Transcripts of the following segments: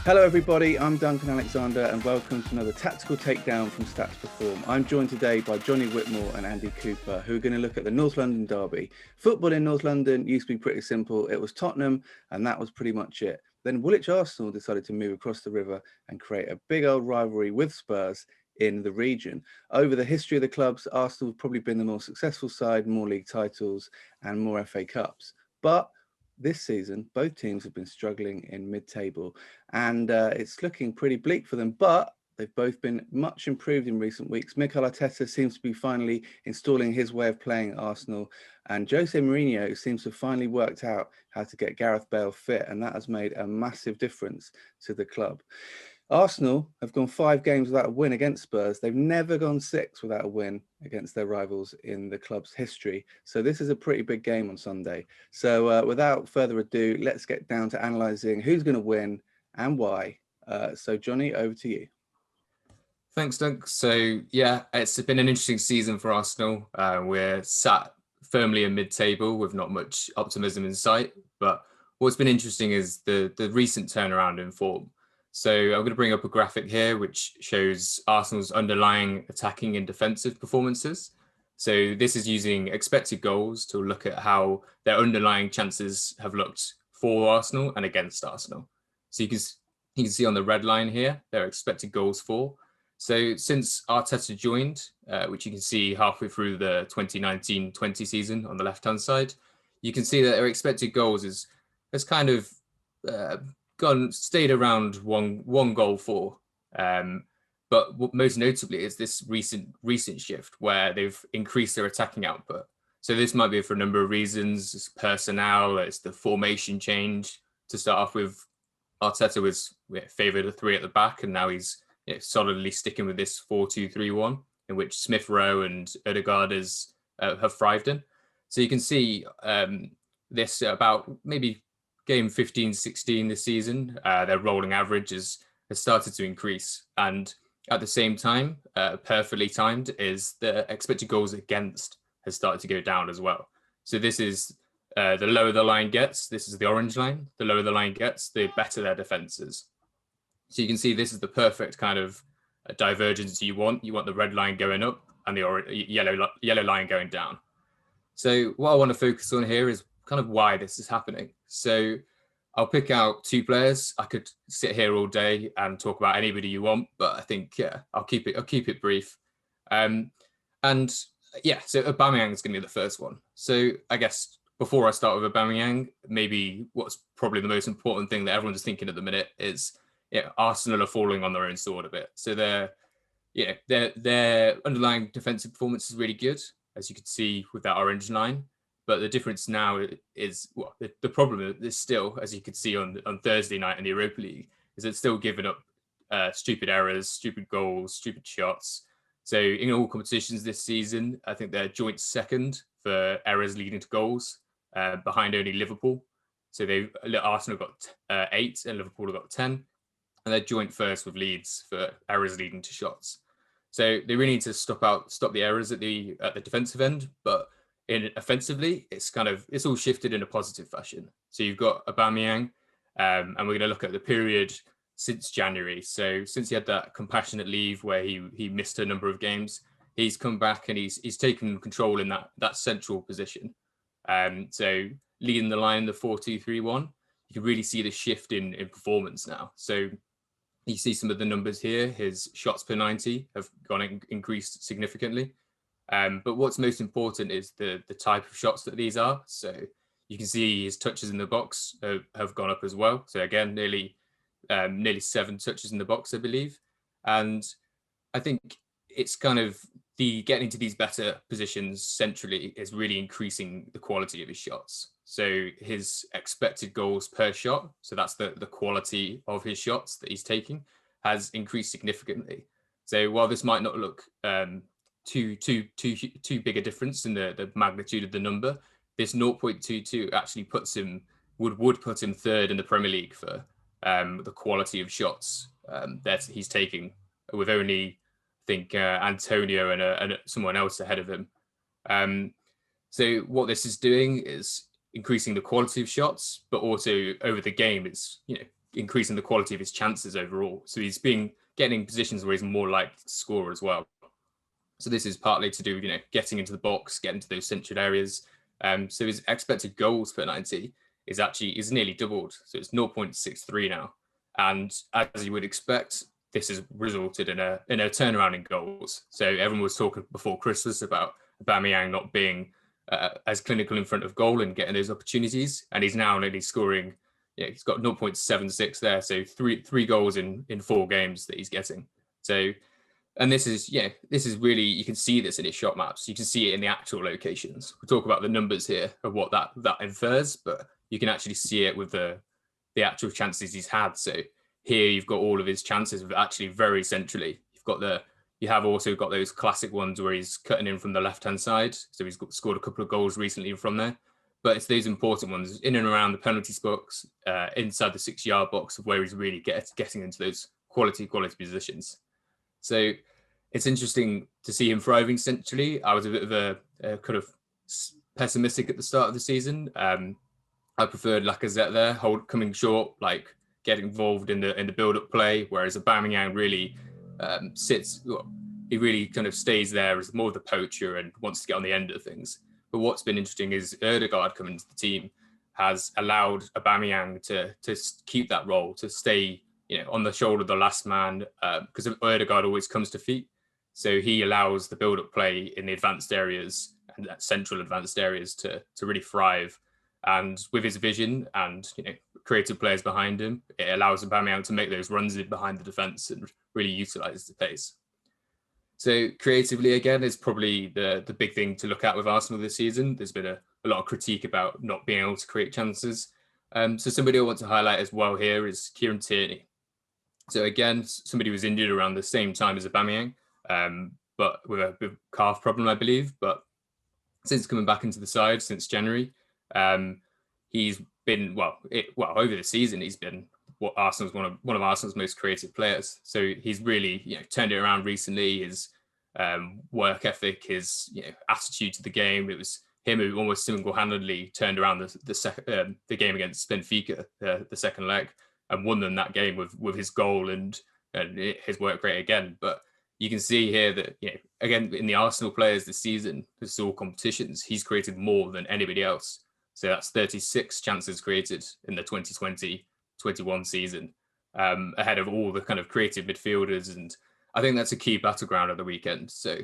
Hello everybody, I'm Duncan Alexander and welcome to another Tactical Takedown from Stats Perform. I'm joined today by Jonny, Whitmore and Andy Cooper, who are going to look at the North London derby. Football in North London used to be pretty simple. It was Tottenham and that was pretty much it. Then Woolwich Arsenal decided to move across the river and create a big old rivalry with Spurs in the region. Over the history of the clubs, Arsenal have probably been the more successful side, more league titles and more FA Cups. But this season, both teams have been struggling in mid-table and it's looking pretty bleak for them, but they've both been much improved in recent weeks. Mikel Arteta seems to be finally installing his way of playing at Arsenal, and Jose Mourinho seems to have finally worked out how to get Gareth Bale fit, and that has made a massive difference to the club. Arsenal have gone 5 games without a win against Spurs. They've never gone 6 without a win against their rivals in the club's history. So this is a pretty big game on Sunday. So without further ado, let's get down to analysing who's going to win and why. So Jonny, over to you. Thanks, Dunk. So yeah, it's been an interesting season for Arsenal. We're sat firmly in mid-table with not much optimism in sight. But what's been interesting is the recent turnaround in form. So I'm going to bring up a graphic here which shows Arsenal's underlying attacking and defensive performances. So this is using expected goals to look at how their underlying chances have looked for Arsenal and against Arsenal. So you can see on the red line here, their expected goals for. So since Arteta joined, which you can see halfway through the 2019-20 season on the left-hand side, you can see that their expected goals has kind of stayed around one goal for. But what most notably is this recent shift where they've increased their attacking output. So this might be for a number of reasons. It's personnel, it's the formation change. To start off with, Arteta was favoured a 3 at the back, and now he's solidly sticking with this 4-2-3-1, in which Smith Rowe and Odegaard have thrived in. So you can see this about maybe game 15-16 this season, their rolling average has started to increase. And at the same time, perfectly timed, is the expected goals against has started to go down as well. So this is the lower the line gets, this is the orange line, the lower the line gets, the better their defense is. So you can see this is the perfect kind of divergence you want. You want the red line going up and the yellow line going down. So what I want to focus on here is kind of why this is happening. So I'll pick out 2 players. I could sit here all day and talk about anybody you want, but I think I'll keep it brief. So Aubameyang is going to be the first one. So I guess before I start with Aubameyang, maybe what's probably the most important thing that everyone's thinking at the minute is Arsenal are falling on their own sword a bit. So their underlying defensive performance is really good, as you can see with that orange line. But the difference now is, the problem is still, as you could see on Thursday night in the Europa League, is it's still giving up stupid errors, stupid goals, stupid shots. So in all competitions this season, I think they're joint second for errors leading to goals, behind only Liverpool. So Arsenal got 8 and Liverpool got 10. And they're joint first with Leeds for errors leading to shots. So they really need to stop the errors at the defensive end, but offensively, it's all shifted in a positive fashion. So you've got Aubameyang, and we're going to look at the period since January. So since he had that compassionate leave where he missed a number of games, he's come back and he's taken control in that central position. So leading the line, the 4-2-3-1, you can really see the shift in performance now. So you see some of the numbers here. His shots per 90 have increased significantly. But what's most important is the type of shots that these are. So you can see his touches in the box have gone up as well. So again, nearly 7 touches in the box, I believe. And I think it's kind of getting into these better positions centrally is really increasing the quality of his shots. So his expected goals per shot, so that's the quality of his shots that he's taking, has increased significantly. So while this might not look too big a difference in the magnitude of the number, this 0.22 actually would put him third in the Premier League for the quality of shots that he's taking, with only I think Antonio and someone else ahead of him. So what this is doing is increasing the quality of shots, but also over the game, it's increasing the quality of his chances overall. So he's getting positions where he's more likely to score as well. So this is partly to do, getting into the box, getting to those central areas. So his expected goals per 90 is nearly doubled. So it's 0.63 now. And as you would expect, this has resulted in a turnaround in goals. So everyone was talking before Christmas about Aubameyang not being as clinical in front of goal and getting those opportunities. And he's now nearly scoring, he's got 0.76 there. So three goals in 4 games that he's getting. So, and this is really, you can see this in his shot maps. You can see it in the actual locations. We'll talk about the numbers here of what that infers, but you can actually see it with the actual chances he's had. So here you've got all of his chances actually very centrally. You have also got those classic ones where he's cutting in from the left-hand side. So he's scored a couple of goals recently from there. But it's those important ones in and around the penalty box, inside the 6-yard box, of where he's really getting into those quality positions. So it's interesting to see him thriving centrally. I was a bit of a kind of pessimistic at the start of the season. I preferred Lacazette there, coming short, like getting involved in the build-up play, whereas Aubameyang really he really kind of stays there as more of the poacher and wants to get on the end of things. But what's been interesting is Ødegaard coming to the team has allowed Aubameyang to keep that role, to stay on the shoulder of the last man, because Ødegaard always comes to feet. So he allows the build-up play in the advanced areas and that central advanced areas to really thrive. And with his vision and creative players behind him, it allows Aubameyang to make those runs in behind the defence and really utilise the pace. So creatively, again, is probably the big thing to look at with Arsenal this season. There's been a lot of critique about not being able to create chances. So somebody I want to highlight as well here is Kieran Tierney. So again, somebody was injured around the same time as Aubameyang, but with a calf problem, I believe. But since coming back into the side since January, he's been over the season. He's been one of Arsenal's most creative players. So he's really turned it around recently. His work ethic, his attitude to the game. It was him who almost single-handedly turned around the game against Benfica, the second leg, and won them that game with his goal and his work rate again. But you can see here that again in the Arsenal players this season, this is all competitions, he's created more than anybody else. So that's 36 chances created in the 2020-21 season, ahead of all the kind of creative midfielders. And I think that's a key battleground of the weekend. So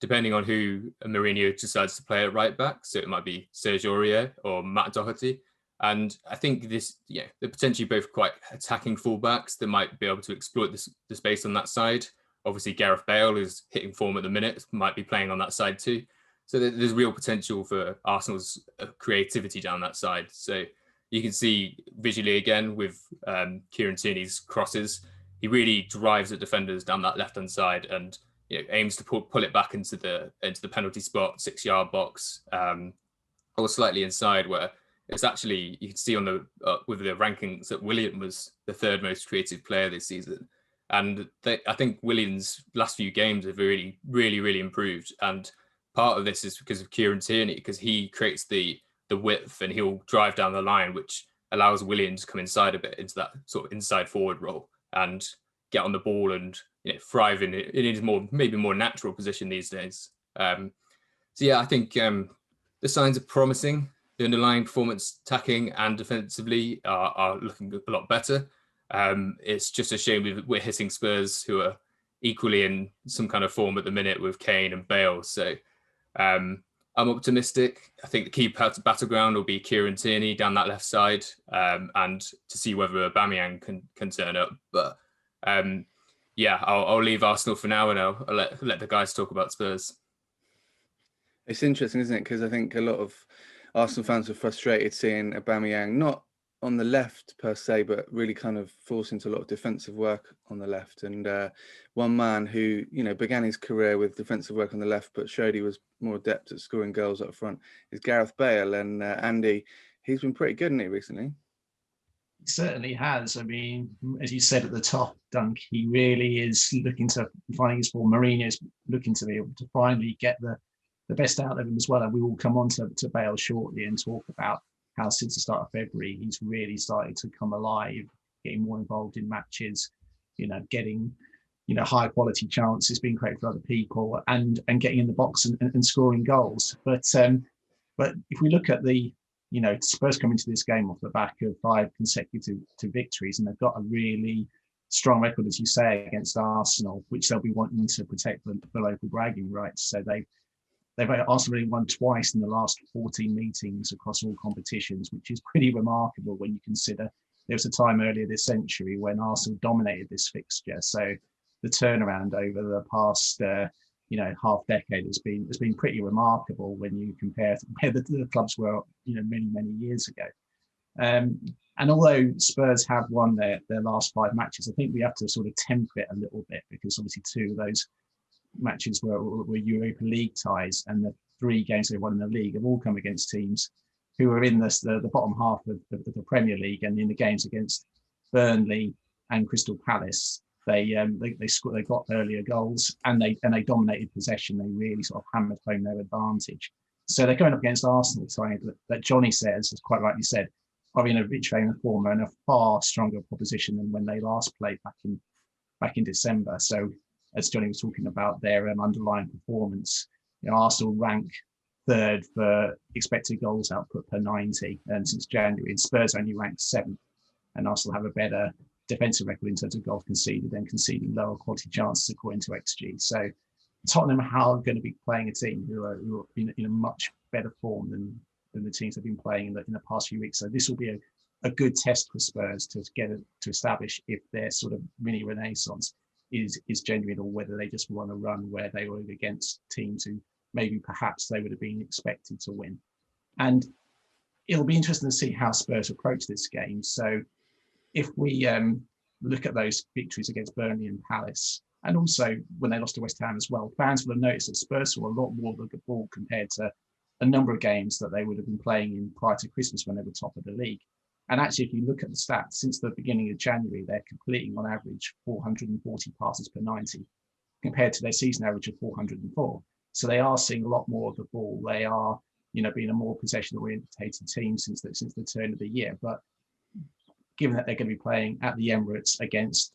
depending on who Mourinho decides to play at right back, so it might be Serge Aurier or Matt Doherty. And I think they're potentially both quite attacking fullbacks that might be able to exploit the space on that side. Obviously, Gareth Bale, who's hitting form at the minute, might be playing on that side too. So there's real potential for Arsenal's creativity down that side. So you can see visually again with Kieran Tierney's crosses, he really drives the defenders down that left-hand side and aims to pull it back into the penalty spot, 6-yard box, or slightly inside, where it's actually, you can see on with the rankings that Willian was the 3rd most creative player this season. And I think Willian's last few games have really, really, really improved. And part of this is because of Kieran Tierney, because he creates the width and he'll drive down the line, which allows Willian to come inside a bit into that sort of inside forward role and get on the ball and thrive in his maybe more natural position these days. So yeah, I think the signs are promising. The underlying performance, attacking and defensively, are looking a lot better. It's just a shame we're hitting Spurs, who are equally in some kind of form at the minute with Kane and Bale. So I'm optimistic. I think the key battleground will be Kieran Tierney down that left side, and to see whether Aubameyang can turn up. But I'll leave Arsenal for now, and I'll let the guys talk about Spurs. It's interesting, isn't it? Because I think a lot of Arsenal fans were frustrated seeing Aubameyang not on the left per se, but really kind of forced into a lot of defensive work on the left. And one man who, began his career with defensive work on the left, but showed he was more adept at scoring goals up front, is Gareth Bale. And Andy, he's been pretty good, hasn't he, recently? He certainly has. I mean, as you said at the top, Dunk, he really is looking to finding his form. Mourinho's looking to be able to finally get the best out of him as well. And we will come on to Bale shortly and talk about how since the start of February, he's really started to come alive getting more involved in matches, getting high quality chances being created for other people, and getting in the box and scoring goals. But if we look at the Spurs come into this game off the back of 5 consecutive victories, and they've got a really strong record, as you say, against Arsenal, which they'll be wanting to protect the local bragging rights. So they've Arsenal won twice in the last 14 meetings across all competitions, which is pretty remarkable when you consider there was a time earlier this century when Arsenal dominated this fixture. So the turnaround over the past half decade has been pretty remarkable when you compare to where the clubs were many years ago. And although Spurs have won their last 5 matches, I think we have to sort of temper it a little bit, because obviously 2 of those matches were Europa League ties, and the 3 games they won in the league have all come against teams who are in the bottom half of the Premier League. And in the games against Burnley and Crystal Palace, they scored, they got earlier goals, and they dominated possession. They really sort of hammered home their advantage. So they're going up against Arsenal, that Jonny says, as quite rightly said, are in a rich vein of form and a far stronger proposition than when they last played back in December. So as Jonny was talking about their underlying performance, Arsenal rank 3rd for expected goals output per 90 since January, and Spurs only rank 7th, and Arsenal have a better defensive record in terms of goals conceded and conceding lower quality chances according to XG. So Tottenham are going to be playing a team who are in a much better form than the teams they've been playing in the past few weeks. So this will be a good test for Spurs to establish if their sort of mini renaissance is genuine, or whether they just want to run where they were against teams who maybe perhaps they would have been expected to win. And it'll be interesting to see how Spurs approach this game. So if we look at those victories against Burnley and Palace, and also when they lost to West Ham as well, fans will have noticed that Spurs saw a lot more of the ball compared to a number of games that they would have been playing in prior to Christmas when they were top of the league. And actually, if you look at the stats, since the beginning of January, they're completing on average 440 passes per 90, compared to their season average of 404. So they are seeing a lot more of the ball. They are, being a more possession-orientated team since the turn of the year. But given that they're going to be playing at the Emirates against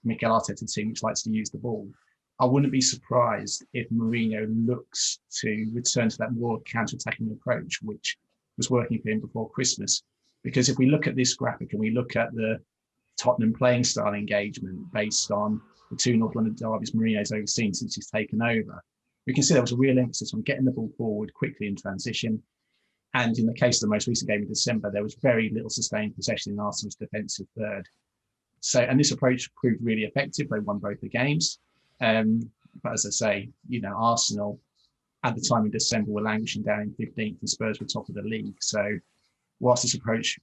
Mikel Arteta's team, which likes to use the ball, I wouldn't be surprised if Mourinho looks to return to that more counter-attacking approach, which was working for him before Christmas. Because if we look at this graphic and we look at the Tottenham playing style engagement based on the 2 North London derbies Mourinho's overseen since he's taken over, we can see there was a real emphasis on getting the ball forward quickly in transition. And in the case of the most recent game in December, there was very little sustained possession in Arsenal's defensive third. And this approach proved really effective. They won both the games. But as I say, Arsenal at the time in December were languishing down in 15th, and Spurs were top of the league. So whilst this approach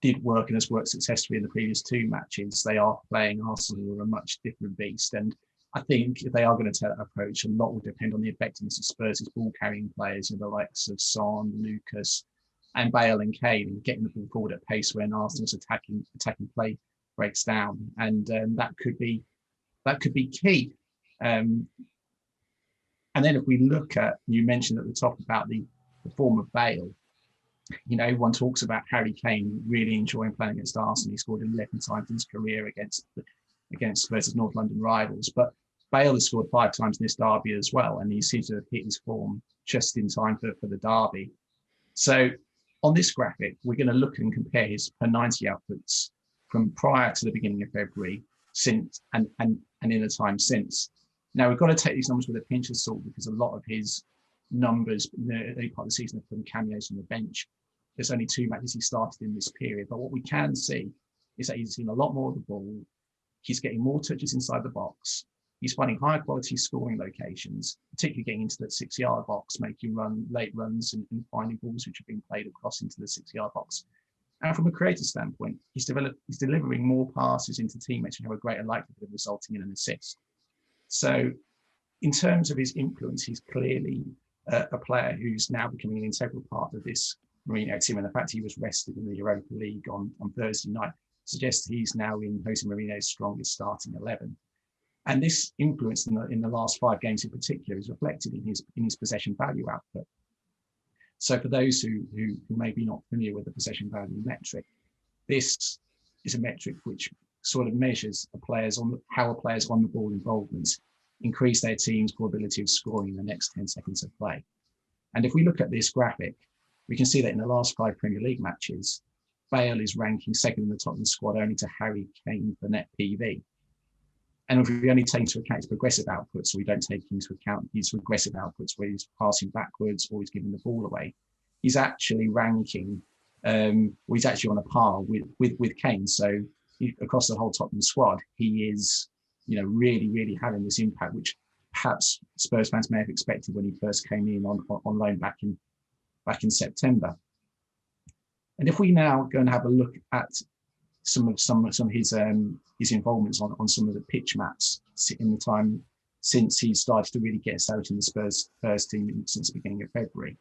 did work and has worked successfully in the previous 2 matches, they are playing Arsenal, who are a much different beast. And I think if they are going to take that approach, a lot will depend on the effectiveness of Spurs' ball-carrying players, the likes of Son, Lucas, and Bale and Kane, and getting the ball forward at pace when Arsenal's attacking play breaks down. And that could be key. And then if we look at, you mentioned at the top about the form of Bale, everyone talks about Harry Kane really enjoying playing against Arsenal. He scored 11 times in his career against Spurs' North London rivals. But Bale has scored 5 times in this derby as well, and he seems to have hit his form just in time for the derby. So on this graphic, we're going to look and compare his per 90 outputs from prior to the beginning of February, since and in the time since. Now, we've got to take these numbers with a pinch of salt, because a lot of his numbers in the early part of the season are from cameos on the bench. There's only 2 matches he started in this period. But what we can see is that he's seen a lot more of the ball. He's getting more touches inside the box. He's finding higher quality scoring locations, particularly getting into that 6-yard box, making late runs and finding balls which are being played across into the 6-yard box. And from a creative standpoint, he's delivering more passes into teammates who have a greater likelihood of resulting in an assist. So in terms of his influence, he's clearly a player who's now becoming an integral part of this Mourinho team. And the fact he was rested in the Europa League on Thursday night suggests he's now in Jose Mourinho's strongest starting 11. And this influence in the last 5 games in particular is reflected in his possession value output. So for those who may be not familiar with the possession value metric, this is a metric which sort of measures how a player's on the ball involvements increase their team's probability of scoring in the next 10 seconds of play. And if we look at this graphic, we can see that in the last 5 Premier League matches, Bale is ranking second in the Tottenham squad only to Harry Kane for net PV. And if we only take into account his progressive outputs, so we don't take into account his regressive outputs where he's passing backwards or he's giving the ball away, he's actually ranking, he's actually on a par with Kane. So across the whole Tottenham squad, he is, really, really having this impact, which perhaps Spurs fans may have expected when he first came in on loan back in September. And if we now go and have a look at some of his involvements on some of the pitch maps in the time since he started to really get established in the Spurs first team since the beginning of February,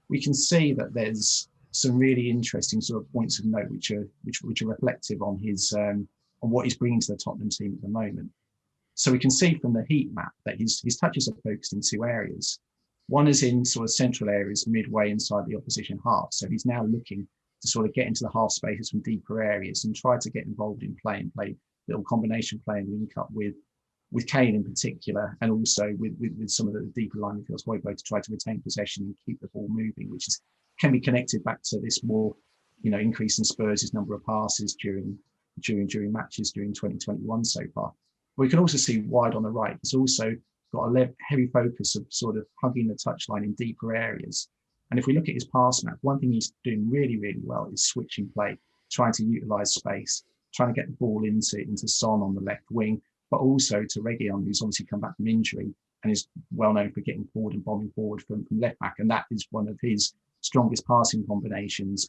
we can see that there's some really interesting sort of points of note which are reflective on his on what he's bringing to the Tottenham team at the moment. So we can see from the heat map that his touches are focused in 2 areas. One is in sort of central areas midway inside the opposition half. So he's now looking to sort of get into the half spaces from deeper areas and try to get involved in play little combination play and link up with Kane in particular, and also with some of the deeper line midfields, Whitmore, to try to retain possession and keep the ball moving, which can be connected back to this more, increase in Spurs' number of passes during matches during 2021 so far. We can also see wide on the right. It's also got a heavy focus of sort of hugging the touchline in deeper areas. And if we look at his pass map, one thing he's doing really, really well is switching play, trying to utilise space, trying to get the ball into Son on the left wing, but also to Reguilon, who's obviously come back from injury and is well known for getting forward and bombing forward from left back. And that is one of his strongest passing combinations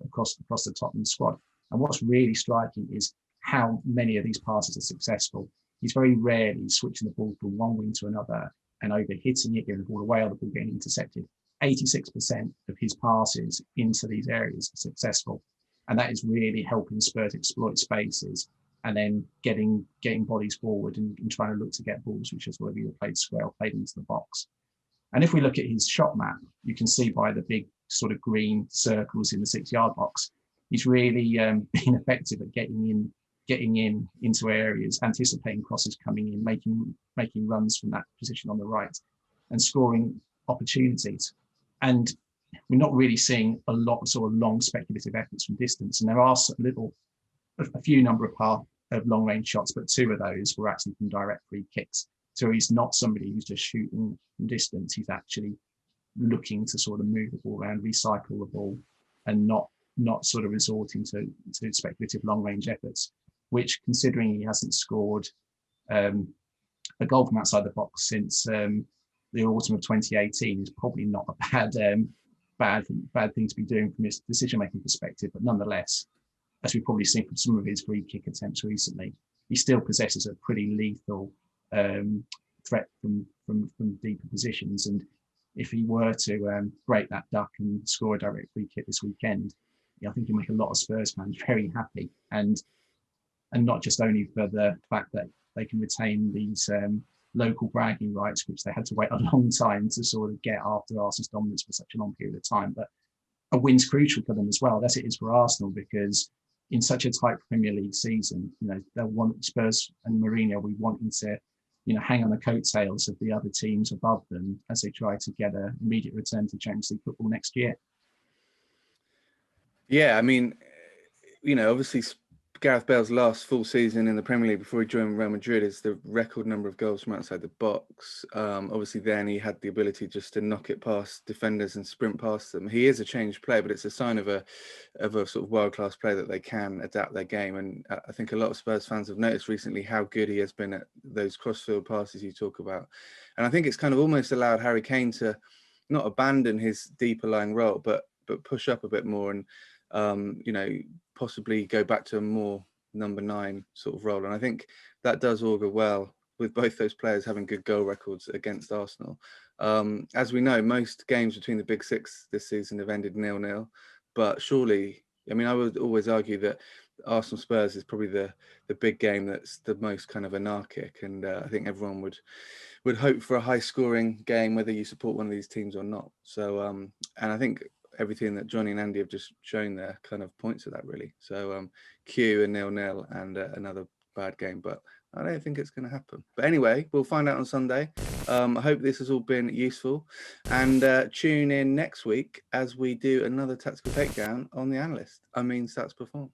across the Tottenham squad. And what's really striking is how many of these passes are successful. He's very rarely switching the ball from one wing to another and over hitting it, giving the ball away, or the ball getting intercepted. 86% of his passes into these areas are successful. And that is really helping Spurs exploit spaces and then getting bodies forward and trying to look to get balls, which is whether you're played square or played into the box. And if we look at his shot map, you can see by the big sort of green circles in the 6-yard box, he's really been effective at getting in into areas, anticipating crosses coming in, making runs from that position on the right and scoring opportunities. And we're not really seeing a lot of sort of long speculative efforts from distance. And there are a few number of long range shots, but 2 of those were actually from direct free kicks. So he's not somebody who's just shooting from distance. He's actually looking to sort of move the ball around, recycle the ball, and not sort of resorting to speculative long range efforts, which, considering he hasn't scored a goal from outside the box since the autumn of 2018, is probably not a bad thing to be doing from his decision-making perspective. But nonetheless, as we've probably seen from some of his free kick attempts recently, he still possesses a pretty lethal threat from deeper positions. And if he were to break that duck and score a direct free kick this weekend, I think he'll make a lot of Spurs fans very happy. And not just only for the fact that they can retain these local bragging rights, which they had to wait a long time to sort of get after Arsenal's dominance for such a long period of time, but a win's crucial for them as well. That's it is for Arsenal, because in such a tight Premier League season, they'll want Spurs and Mourinho, we wanting to, hang on the coattails of the other teams above them as they try to get an immediate return to Champions League football next year. Yeah, I mean, obviously Gareth Bale's last full season in the Premier League before he joined Real Madrid is the record number of goals from outside the box. Obviously then he had the ability just to knock it past defenders and sprint past them. He is a changed player, but it's a sign of a sort of world-class player that they can adapt their game. And I think a lot of Spurs fans have noticed recently how good he has been at those cross-field passes you talk about. And I think it's kind of almost allowed Harry Kane to not abandon his deeper lying role, but push up a bit more and possibly go back to a more number 9 sort of role. And I think that does augur well with both those players having good goal records against Arsenal. As we know, most games between the big 6 this season have ended 0-0, but surely, I mean, I would always argue that Arsenal Spurs is probably the big game that's the most kind of anarchic, and I think everyone would hope for a high scoring game, whether you support one of these teams or not. So and I think everything that Jonny and Andy have just shown there kind of points to that, really. So Q and 0-0 and another bad game, but I don't think it's going to happen. But anyway, we'll find out on Sunday. I hope this has all been useful, and tune in next week as we do another tactical takedown on the Stats Perform.